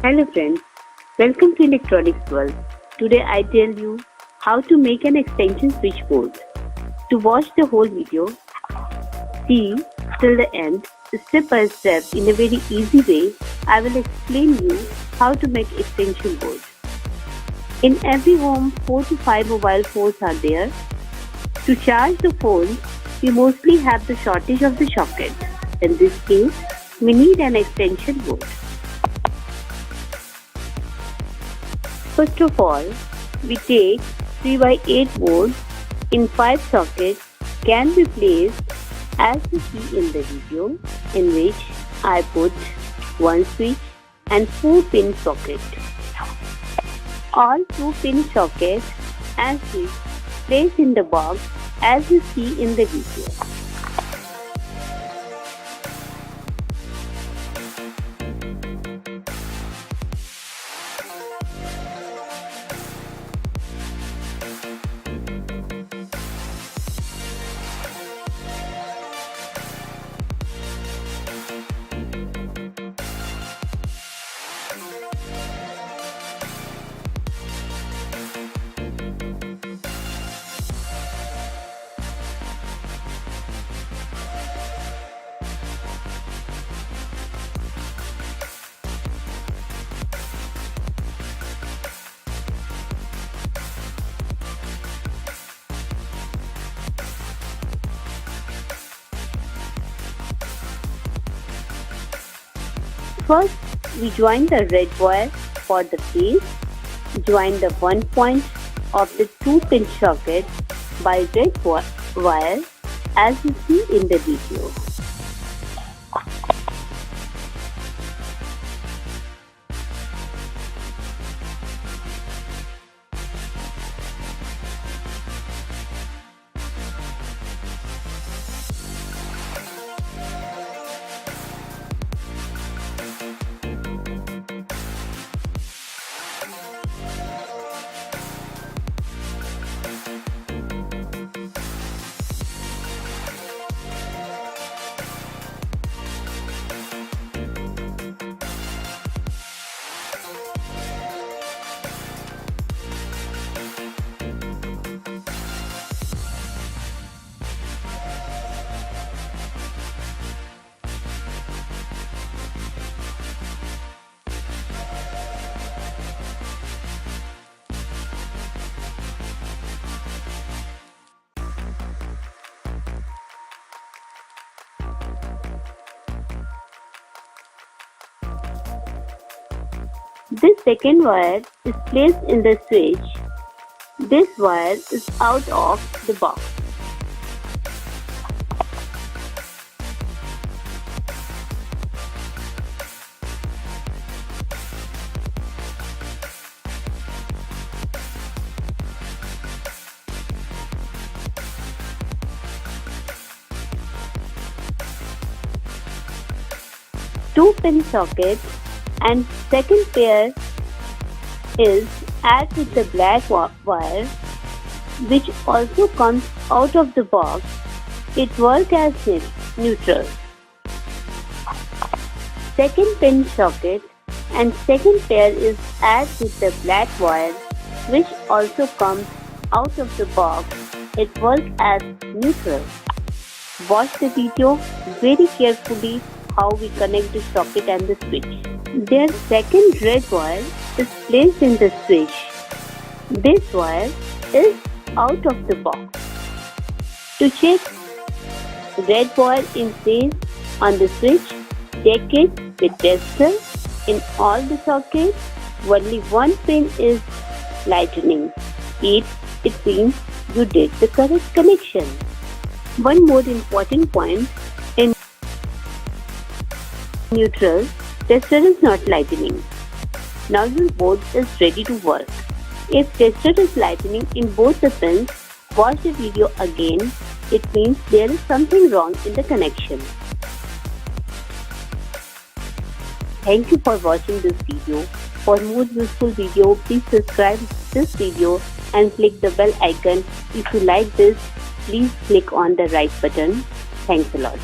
Hello friends, welcome to Electronics World. Today I tell you how to make an extension switchboard. To watch the whole video, see till the end, step by step in a very easy way. I will explain you how to make extension board. In every home, 4 to 5 mobile phones are there. To charge the phone, we mostly have the shortage of the socket. In this case, we need an extension board. First of all, we take 3x8 board in 5 sockets can be placed as you see in the video, in which I put one switch and 4-pin socket. All 2-pin sockets and switch placed in the box as you see in the video. First, we join the red wire for the base. Join the one point of the 2-pin socket by red wire as you see in the video. This second wire is placed in the switch. This wire is out of the box. Two-pin socket and second pair is add with the black wire, which also comes out of the box. It works as neutral. Second pin socket and second pair is add with the black wire, which also comes out of the box. It works as neutral. Watch the video very carefully how we connect the socket and the switch. Their second red wire is placed in the switch. This wire is out of the box. To check red wire in phase on the switch, check it with tester. In all the sockets, only one pin is lightening. It means you did the correct connection. One more important point, in neutral, tester is not lightening. Now your board is ready to work. If tester is lightening in both the pins, watch the video again. It means there is something wrong in the connection. Thank you for watching this video. For more useful video, please subscribe this video and click the bell icon. If you like this, please click on the right button. Thanks a lot.